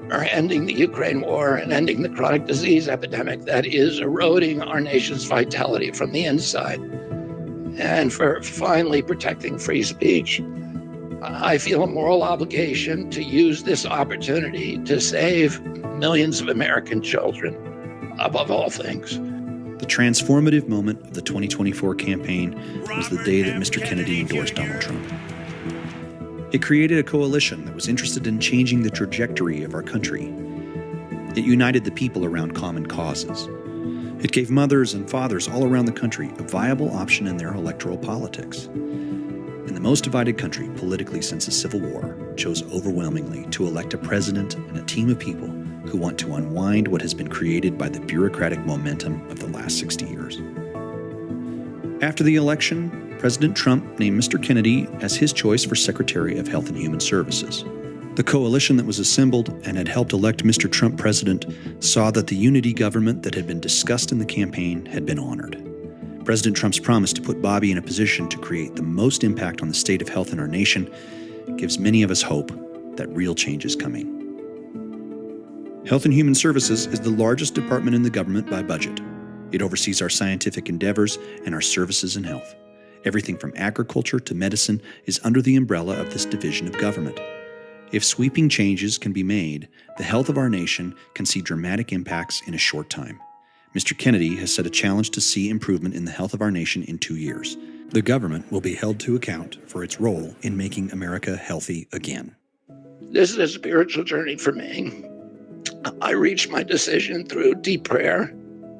or ending the Ukraine war and ending the chronic disease epidemic that is eroding our nation's vitality from the inside, and for finally protecting free speech. I feel a moral obligation to use this opportunity to save millions of American children, above all things. The transformative moment of the 2024 campaign was the day that Mr. Kennedy endorsed Donald Trump. It created a coalition that was interested in changing the trajectory of our country. It united the people around common causes. It gave mothers and fathers all around the country a viable option in their electoral politics. And the most divided country politically since the Civil War chose overwhelmingly to elect a president and a team of people who want to unwind what has been created by the bureaucratic momentum of the last 60 years. After the election, President Trump named Mr. Kennedy as his choice for Secretary of Health and Human Services. The coalition that was assembled and had helped elect Mr. Trump president saw that the unity government that had been discussed in the campaign had been honored. President Trump's promise to put Bobby in a position to create the most impact on the state of health in our nation gives many of us hope that real change is coming. Health and Human Services is the largest department in the government by budget. It oversees our scientific endeavors and our services in health. Everything from agriculture to medicine is under the umbrella of this division of government. If sweeping changes can be made, the health of our nation can see dramatic impacts in a short time. Mr. Kennedy has set a challenge to see improvement in the health of our nation in 2 years. The government will be held to account for its role in making America healthy again. This is a spiritual journey for me. I reached my decision through deep prayer,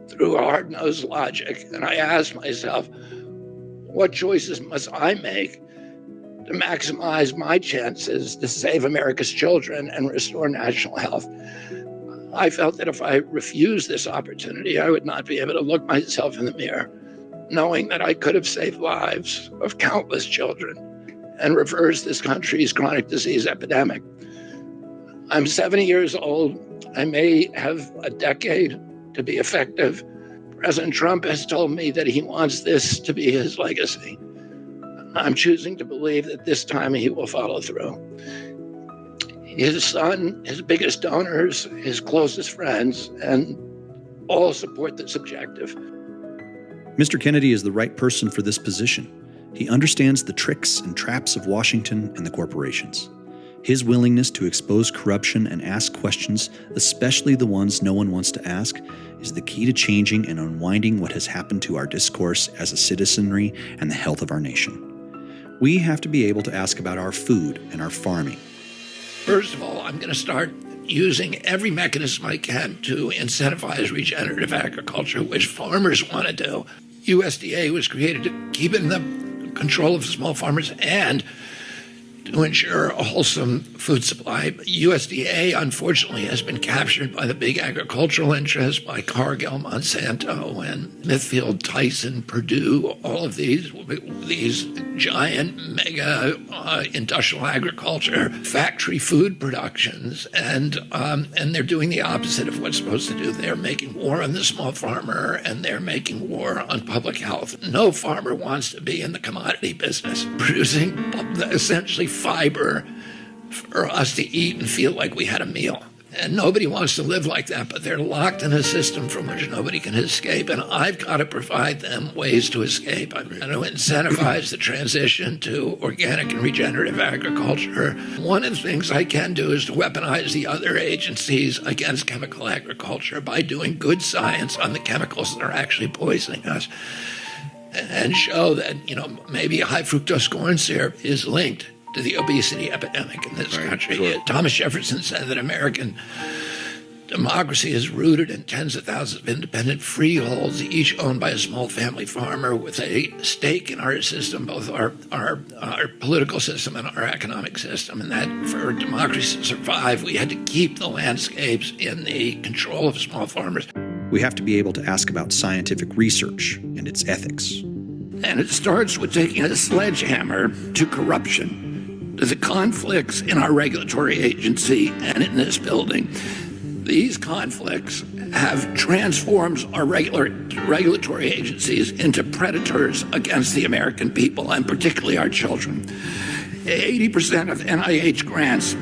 through hard-nosed logic, and I asked myself, what choices must I make to maximize my chances to save America's children and restore national health? I felt that if I refused this opportunity, I would not be able to look myself in the mirror, knowing that I could have saved lives of countless children and reversed this country's chronic disease epidemic. I'm 70 years old. I may have a decade to be effective. President Trump has told me that he wants this to be his legacy. I'm choosing to believe that this time he will follow through. His son, his biggest donors, his closest friends, and all support this objective. Mr. Kennedy is the right person for this position. He understands the tricks and traps of Washington and the corporations. His willingness to expose corruption and ask questions, especially the ones no one wants to ask, is the key to changing and unwinding what has happened to our discourse as a citizenry and the health of our nation. We have to be able to ask about our food and our farming. First of all, I'm going to start using every mechanism I can to incentivize regenerative agriculture, which farmers want to do. USDA was created to keep in the control of small farmers and to ensure a wholesome food supply. USDA, unfortunately, has been captured by the big agricultural interests, by Cargill, Monsanto, and Smithfield, Tyson, Purdue, all of these giant mega industrial agriculture, factory food productions, and they're doing the opposite of what's supposed to do. They're making war on the small farmer, and they're making war on public health. No farmer wants to be in the commodity business, producing essentially fiber for us to eat and feel like we had a meal. And nobody wants to live like that, but they're locked in a system from which nobody can escape. And I've got to provide them ways to escape. I'm going to incentivize the transition to organic and regenerative agriculture. One of the things I can do is to weaponize the other agencies against chemical agriculture by doing good science on the chemicals that are actually poisoning us, and show that, maybe high fructose corn syrup is linked to the obesity epidemic in this country. Sure. Thomas Jefferson said that American democracy is rooted in tens of thousands of independent freeholds, each owned by a small family farmer with a stake in our system, both our political system and our economic system. And that for democracy to survive, we had to keep the landscapes in the control of small farmers. We have to be able to ask about scientific research and its ethics. And it starts with taking a sledgehammer to corruption, to the conflicts in our regulatory agency and in this building. These conflicts have transformed our regulatory agencies into predators against the American people, and particularly our children. 80% of NIH grants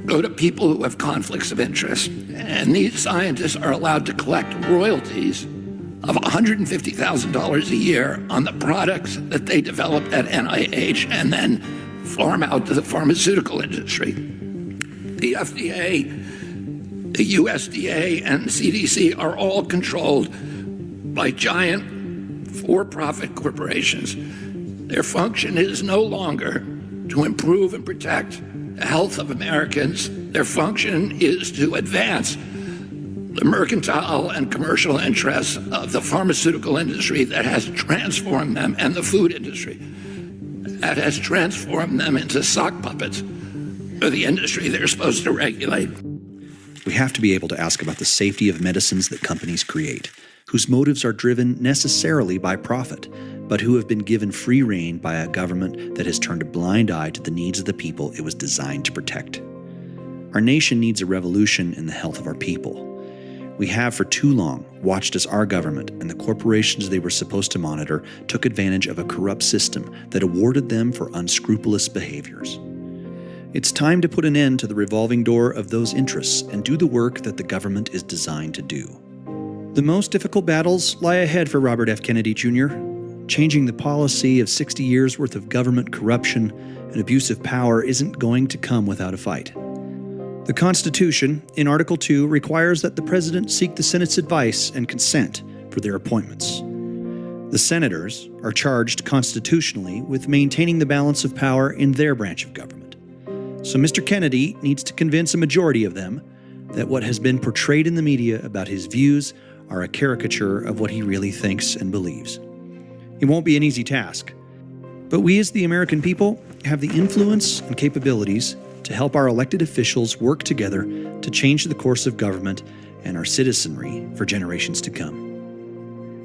go to people who have conflicts of interest, and these scientists are allowed to collect royalties of $150,000 a year on the products that they develop at NIH and then farm out to the pharmaceutical industry. The FDA, the USDA, and the CDC are all controlled by giant for-profit corporations. Their function is no longer to improve and protect the health of Americans. Their function is to advance the mercantile and commercial interests of the pharmaceutical industry that has transformed them, and the food industry that has transformed them into sock puppets for the industry they're supposed to regulate. We have to be able to ask about the safety of medicines that companies create, whose motives are driven necessarily by profit, but who have been given free rein by a government that has turned a blind eye to the needs of the people it was designed to protect. Our nation needs a revolution in the health of our people. We have for too long watched as our government and the corporations they were supposed to monitor took advantage of a corrupt system that awarded them for unscrupulous behaviors. It's time to put an end to the revolving door of those interests and do the work that the government is designed to do. The most difficult battles lie ahead for Robert F. Kennedy Jr. Changing the policy of 60 years' worth of government corruption and abusive power isn't going to come without a fight. The Constitution, in Article 2, requires that the President seek the Senate's advice and consent for their appointments. The senators are charged constitutionally with maintaining the balance of power in their branch of government. So Mr. Kennedy needs to convince a majority of them that what has been portrayed in the media about his views are a caricature of what he really thinks and believes. It won't be an easy task, but we as the American people have the influence and capabilities to help our elected officials work together to change the course of government and our citizenry for generations to come.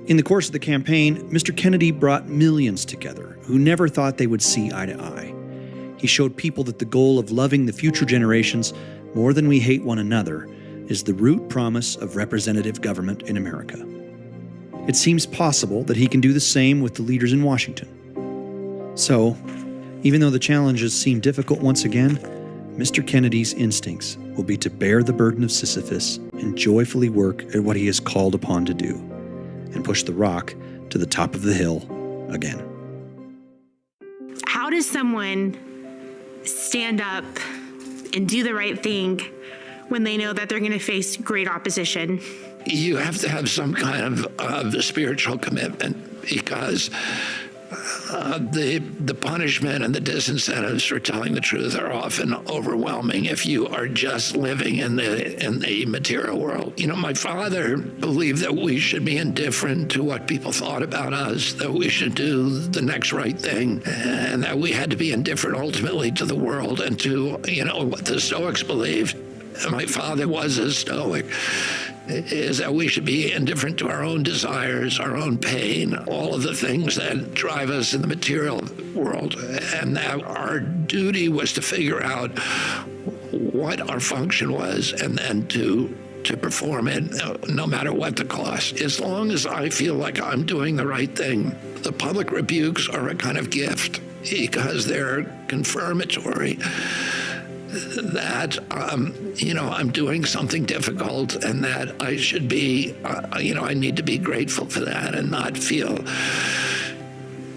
In the course of the campaign, Mr. Kennedy brought millions together who never thought they would see eye to eye. He showed people that the goal of loving the future generations more than we hate one another is the root promise of representative government in America. It seems possible that he can do the same with the leaders in Washington. So, even though the challenges seem difficult once again, Mr. Kennedy's instincts will be to bear the burden of Sisyphus and joyfully work at what he is called upon to do, and push the rock to the top of the hill again. How does someone stand up and do the right thing when they know that they're going to face great opposition? You have to have some kind of spiritual commitment, because the punishment and the disincentives for telling the truth are often overwhelming if you are just living in the material world. You know, my father believed that we should be indifferent to what people thought about us, that we should do the next right thing, and that we had to be indifferent ultimately to the world and to, you know, what the Stoics believed. And my father was a Stoic. Is that we should be indifferent to our own desires, our own pain, all of the things that drive us in the material world, and that our duty was to figure out what our function was and then to perform it no matter what the cost. As long as I feel like I'm doing the right thing, the public rebukes are a kind of gift because they're confirmatory that, I'm doing something difficult and that I should be, I need to be grateful for that and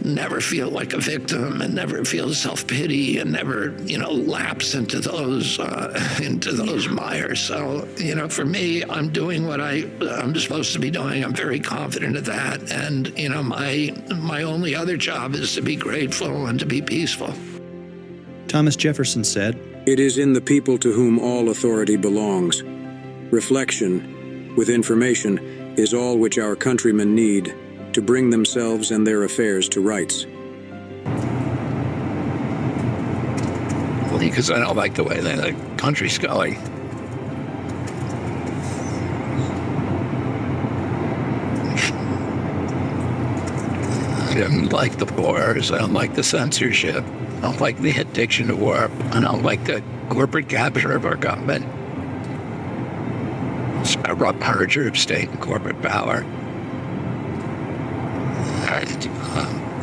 never feel like a victim and never feel self-pity and never, lapse into those mires. So, for me, I'm doing what I'm supposed to be doing. I'm very confident of that. And, my only other job is to be grateful and to be peaceful. Thomas Jefferson said, "It is in the people to whom all authority belongs. Reflection, with information, is all which our countrymen need to bring themselves and their affairs to rights." Because I don't like the way the country's going. I don't like the wars. I don't like the censorship. I don't like the addiction to war. I don't like the corporate capture of our government. It's a merger of state and corporate power.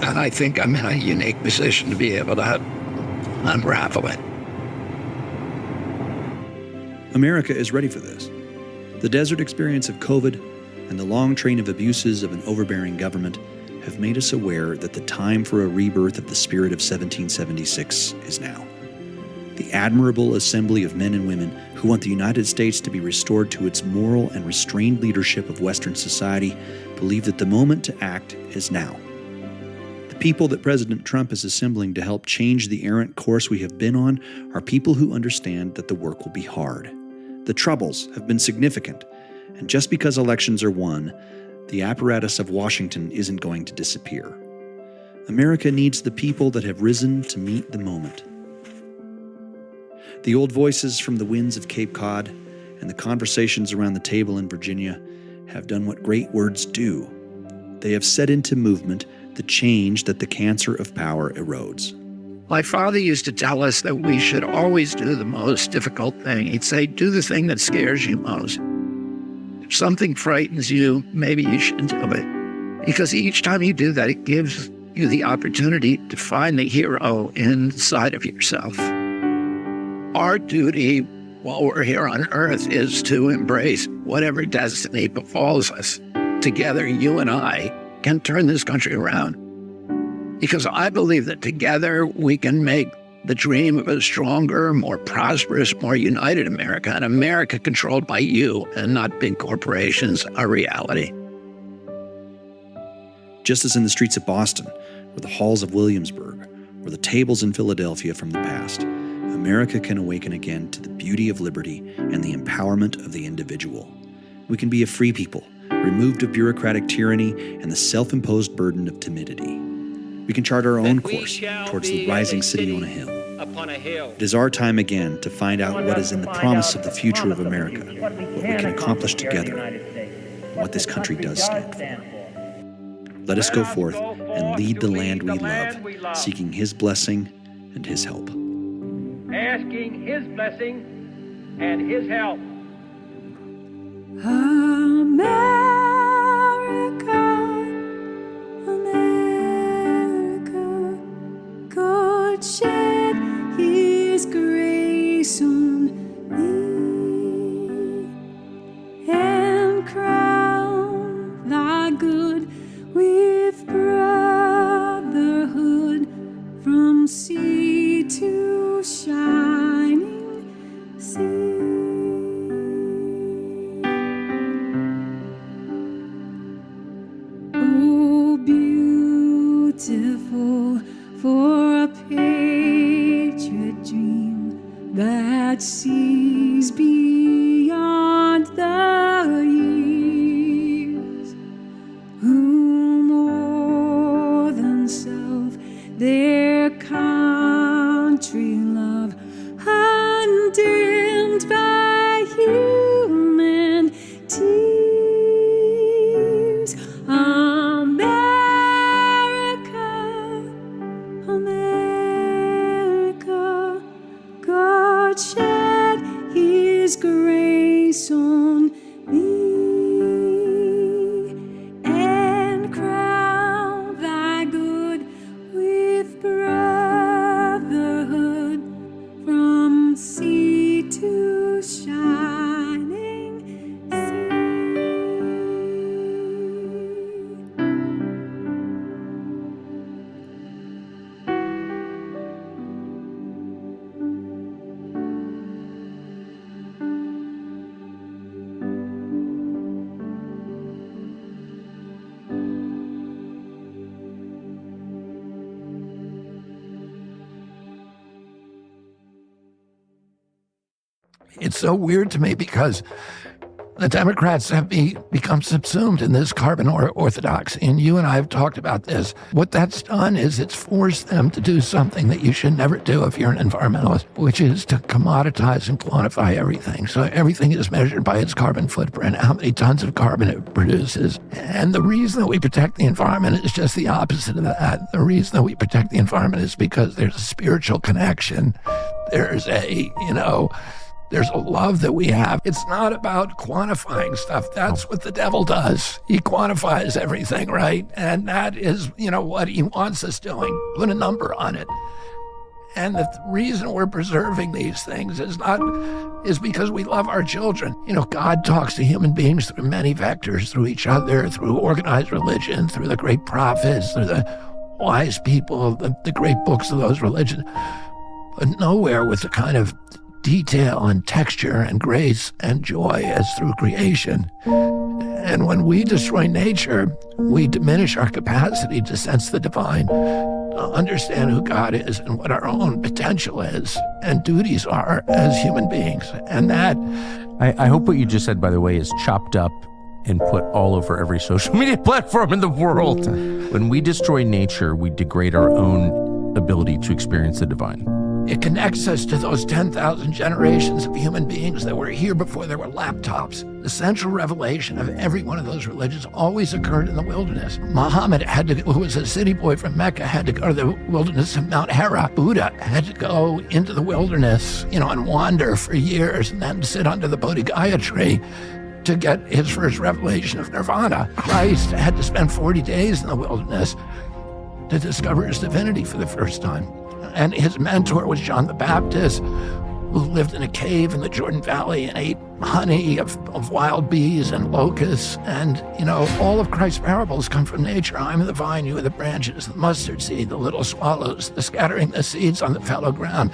And I think I'm in a unique position to be able to unravel it. America is ready for this. The desert experience of COVID and the long train of abuses of an overbearing government have made us aware that the time for a rebirth of the spirit of 1776 is now. The admirable assembly of men and women who want the United States to be restored to its moral and restrained leadership of Western society believe that the moment to act is now. The people that President Trump is assembling to help change the errant course we have been on are people who understand that the work will be hard. The troubles have been significant, and just because elections are won, the apparatus of Washington isn't going to disappear. America needs the people that have risen to meet the moment. The old voices from the winds of Cape Cod and the conversations around the table in Virginia have done what great words do. They have set into movement the change that the cancer of power erodes. My father used to tell us that we should always do the most difficult thing. He'd say, do the thing that scares you most. If something frightens you, maybe you should do it. Because each time you do that, it gives you the opportunity to find the hero inside of yourself. Our duty while we're here on Earth is to embrace whatever destiny befalls us. Together, you and I can turn this country around. Because I believe that together we can make the dream of a stronger, more prosperous, more united America, an America controlled by you and not big corporations, a reality. Just as in the streets of Boston, or the halls of Williamsburg, or the tables in Philadelphia from the past, America can awaken again to the beauty of liberty and the empowerment of the individual. We can be a free people, removed of bureaucratic tyranny and the self-imposed burden of timidity. We can chart our own course towards the rising city on a hill. It is our time again to find out what is in the promise of the future of America, what we can accomplish together, and what this country does stand for. Let us go forth and lead the land we love, seeking His blessing and His help. Asking His blessing and His help. America, God shed His grace on thee and crown thy good with brotherhood from sea to shining sea. Oh, beautiful for a patriot dream that sees beyond the years, who more than self their country love, undimmed by human tears. America, God shed His grace on thee and crown thy good with brotherhood from sea to shining sea. It's so weird to me because the Democrats have become subsumed in this carbon orthodoxy. And you and I have talked about this. What that's done is it's forced them to do something that you should never do if you're an environmentalist, which is to commoditize and quantify everything. So everything is measured by its carbon footprint, how many tons of carbon it produces. And the reason that we protect the environment is just the opposite of that. The reason that we protect the environment is because there's a spiritual connection. There's there's a love that we have. It's not about quantifying stuff. That's what the devil does. He quantifies everything, right? And that is, what he wants us doing. Put a number on it. And the reason we're preserving these things is because we love our children. God talks to human beings through many vectors, through each other, through organized religion, through the great prophets, through the wise people, the great books of those religions. But nowhere with the kind of detail and texture and grace and joy as through creation. And when we destroy nature, we diminish our capacity to sense the divine, to understand who God is and what our own potential is and duties are as human beings. And that... I hope what you just said, by the way, is chopped up and put all over every social media platform in the world. When we destroy nature, we degrade our own ability to experience the divine. It connects us to those 10,000 generations of human beings that were here before there were laptops. The central revelation of every one of those religions always occurred in the wilderness. Muhammad who was a city boy from Mecca, had to go to the wilderness of Mount Hera. Buddha had to go into the wilderness, and wander for years and then sit under the Bodhigaya tree to get his first revelation of nirvana. Christ had to spend 40 days in the wilderness to discover his divinity for the first time. And his mentor was John the Baptist, who lived in a cave in the Jordan Valley and ate honey of wild bees and locusts. And, all of Christ's parables come from nature. I'm the vine, you are the branches, the mustard seed, the little swallows, the scattering the seeds on the fallow ground.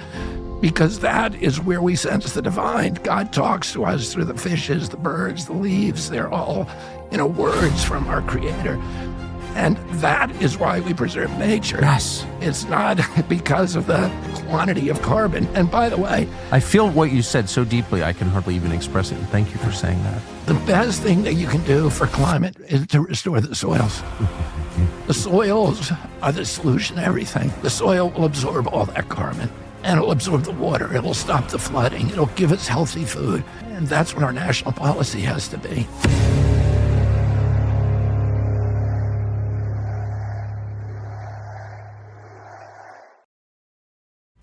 Because that is where we sense the divine. God talks to us through the fishes, the birds, the leaves. They're all, words from our Creator. And that is why we preserve nature. Yes. It's not because of the quantity of carbon. And by the way, I feel what you said so deeply, I can hardly even express it. And thank you for saying that. the best thing that you can do for climate is to restore the soils. The soils are the solution to everything. The soil will absorb all that carbon, and it'll absorb the water. It'll stop the flooding. It'll give us healthy food. And that's what our national policy has to be.